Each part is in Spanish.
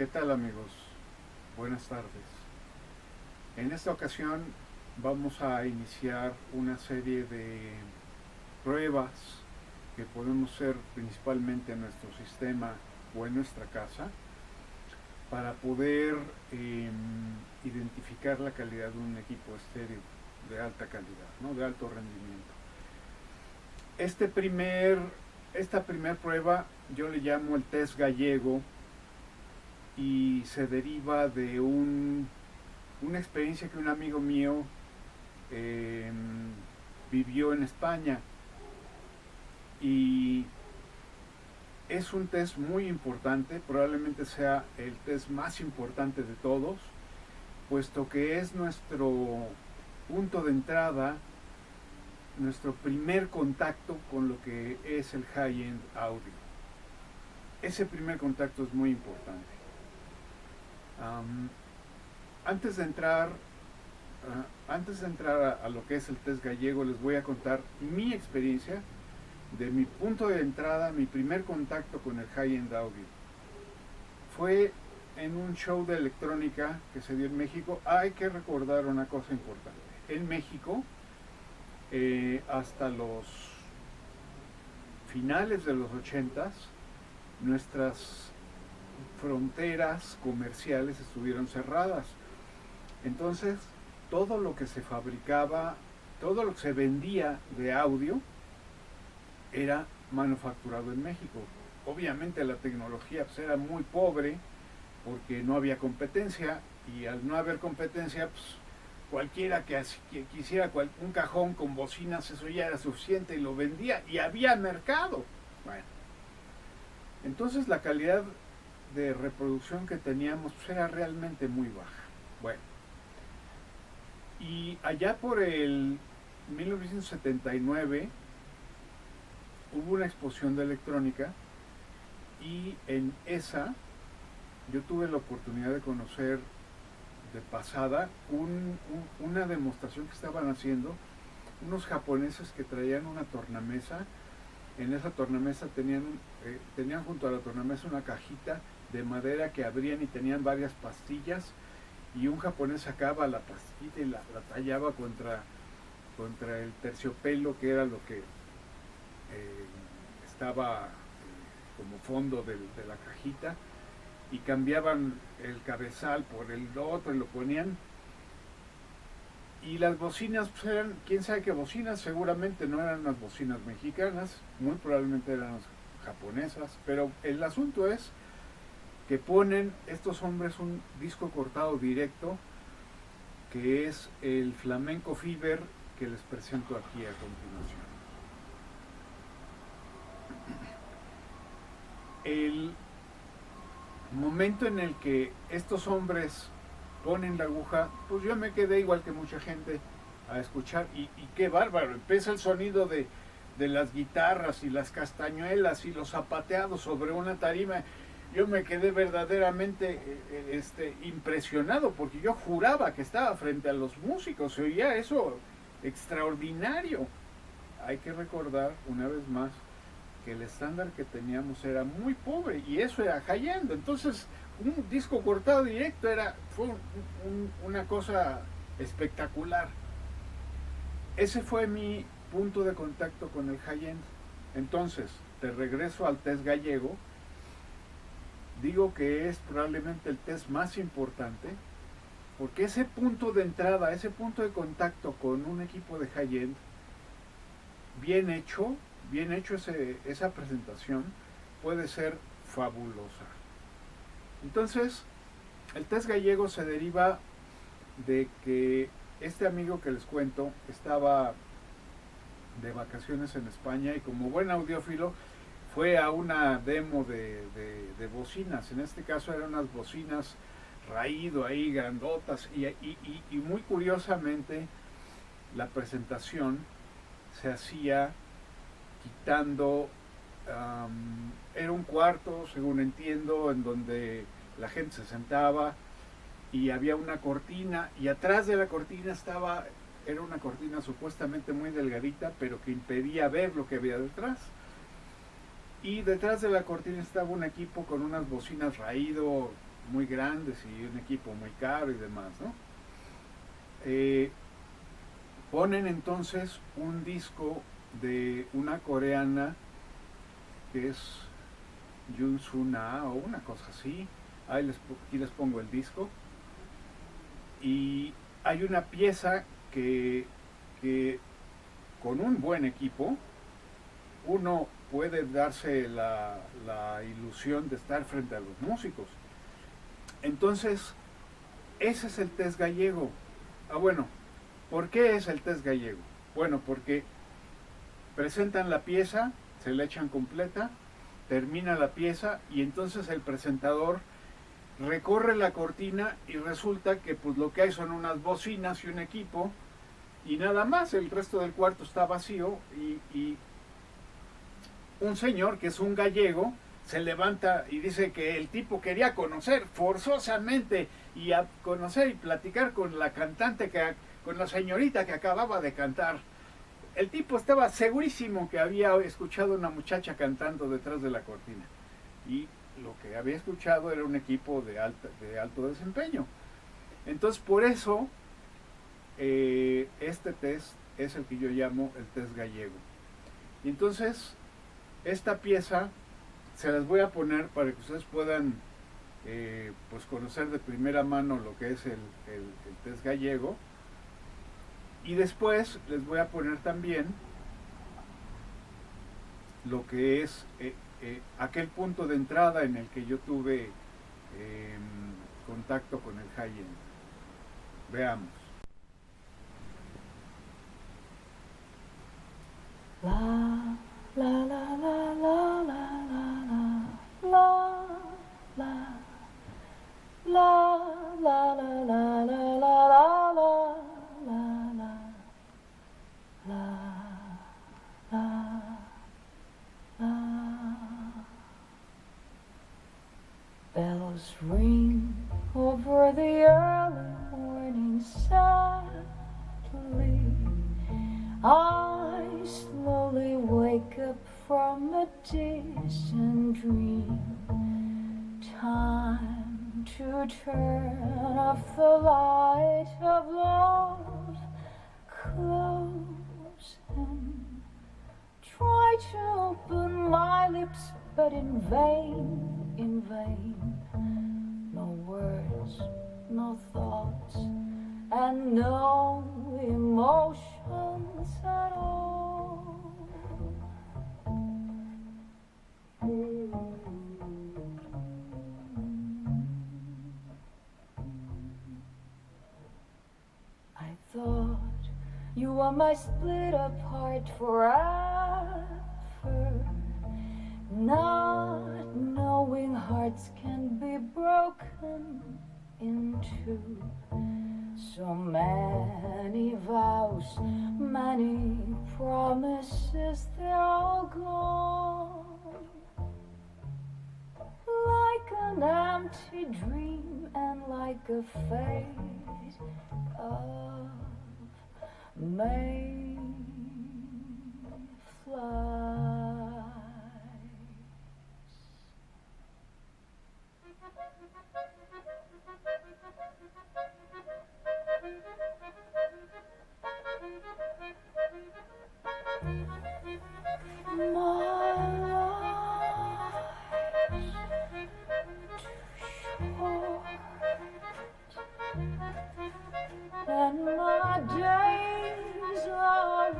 ¿Qué tal, amigos? Buenas tardes. En esta ocasión vamos a iniciar una serie de pruebas que podemos hacer principalmente en nuestro sistema o en nuestra casa para poder identificar la calidad de un equipo estéreo de alta calidad, ¿no? De alto rendimiento. Esta primer prueba yo le llamo el test gallego y se deriva de una experiencia que un amigo mío eh, vivió en España, y es un test muy importante, probablemente sea el test más importante de todos, puesto que es nuestro punto de entrada, nuestro primer contacto con lo que es el high-end audio. Ese primer contacto es muy importante. Antes de entrar a lo que es el test gallego, les voy a contar mi experiencia de mi punto de entrada, mi primer contacto con el high-end audio. Fue en un show de electrónica que se dio en México. Hay que recordar una cosa importante. En México, hasta los finales de los 80s, nuestras fronteras comerciales estuvieron cerradas. Entonces, todo lo que se fabricaba, todo lo que se vendía de audio era manufacturado en México. Obviamente la tecnología pues, era muy pobre porque no había competencia, y al no haber competencia, pues, cualquiera que quisiera un cajón con bocinas, eso ya era suficiente y lo vendía y había mercado. Bueno, entonces la calidad de reproducción que teníamos pues, era realmente muy baja. Bueno, y allá por el 1979 hubo una exposición de electrónica, y en esa yo tuve la oportunidad de conocer de pasada una demostración que estaban haciendo unos japoneses que traían una tornamesa. En esa tornamesa tenían junto a la tornamesa una cajita de madera que abrían y tenían varias pastillas, y un japonés sacaba la pastillita y la tallaba contra el terciopelo, que era lo que estaba como fondo de la cajita, y cambiaban el cabezal por el otro y lo ponían. Y las bocinas pues eran, quién sabe qué bocinas, seguramente no eran las bocinas mexicanas, muy probablemente eran las japonesas, pero el asunto es que ponen estos hombres un disco cortado directo, que es el Flamenco Fever, que les presento aquí a continuación. El momento en el que estos hombres ponen la aguja, pues yo me quedé igual que mucha gente a escuchar, y qué bárbaro, empieza el sonido de las guitarras y las castañuelas y los zapateados sobre una tarima. Yo me quedé verdaderamente impresionado, porque yo juraba que estaba frente a los músicos, se oía eso extraordinario. Hay que recordar una vez más que el estándar que teníamos era muy pobre, y eso era high-end. Entonces un disco cortado directo fue una cosa espectacular. Ese fue mi punto de contacto con el high-end. Entonces, te regreso al test gallego. Digo que es probablemente el test más importante, porque ese punto de entrada, ese punto de contacto con un equipo de high-end, bien hecho esa presentación puede ser fabulosa. Entonces, el test gallego se deriva de que este amigo que les cuento estaba de vacaciones en España, y como buen audiófilo fue a una demo de bocinas. En este caso eran unas bocinas raído ahí, grandotas, y muy curiosamente la presentación se hacía quitando, era un cuarto, según entiendo, en donde la gente se sentaba y había una cortina, y atrás de la cortina era una cortina supuestamente muy delgadita, pero que impedía ver lo que había detrás. Y detrás de la cortina estaba un equipo con unas bocinas raído muy grandes y un equipo muy caro y demás, ¿no? Ponen entonces un disco de una coreana que es Jun Suna o una cosa así. Aquí les pongo el disco. Y hay una pieza que con un buen equipo uno puede darse la ilusión de estar frente a los músicos. Entonces, ese es el test gallego. Bueno, ¿por qué es el test gallego? Bueno, porque presentan la pieza, se la echan completa, termina la pieza y entonces el presentador recorre la cortina y resulta que pues lo que hay son unas bocinas y un equipo y nada más, el resto del cuarto está vacío y un señor que es un gallego se levanta y dice que el tipo quería conocer forzosamente y a conocer y platicar con la cantante, con la señorita que acababa de cantar. El tipo estaba segurísimo que había escuchado a una muchacha cantando detrás de la cortina y lo que había escuchado era un equipo de alto desempeño. Entonces por eso este test es el que yo llamo el test gallego. Y entonces esta pieza se las voy a poner para que ustedes puedan pues conocer de primera mano lo que es el test gallego. Y después les voy a poner también lo que es aquel punto de entrada en el que yo tuve contacto con el high-end. Veamos. La la la la la la la la la la la la la la la la bells ring over the early morning sadly. I slowly wake up from a distant dream. Time to turn off the light of love. Close and try to open my lips, but in vain, in vain. No words, no thoughts, and no emotions at all. I thought you were my split apart forever, not knowing hearts can be broken in two. So many vows, many promises, they're all gone. Like an empty dream and like a fate of Mayflies. And my days are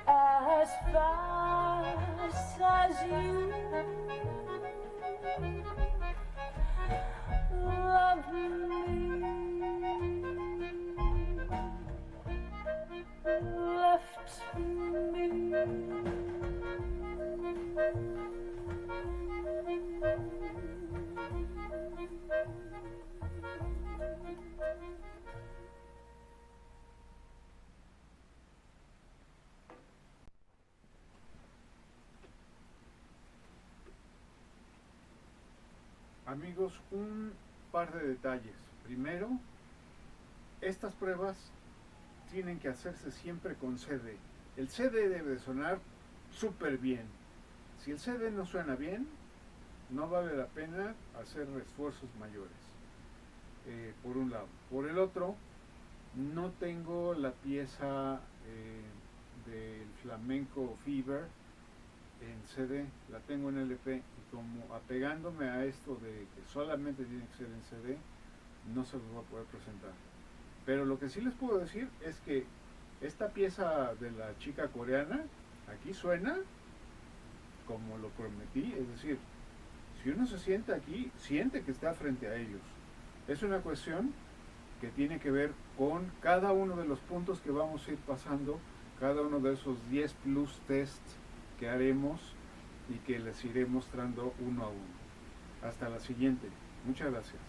as fast as you love me. Left me. Amigos, un par de detalles. Primero, estas pruebas tienen que hacerse siempre con CD. El CD debe sonar súper bien. Si el CD no suena bien, no vale la pena hacer esfuerzos mayores. Por un lado. Por el otro, no tengo la pieza del Flamenco Fever en CD, la tengo en LP, y como apegándome a esto de que solamente tiene que ser en CD, no se los voy a poder presentar. Pero lo que sí les puedo decir es que esta pieza de la chica coreana aquí suena como lo prometí, es decir, si uno se sienta aquí, siente que está frente a ellos. Es una cuestión que tiene que ver con cada uno de los puntos que vamos a ir pasando, cada uno de esos 10 plus tests que haremos y que les iré mostrando uno a uno. Hasta la siguiente. Muchas gracias.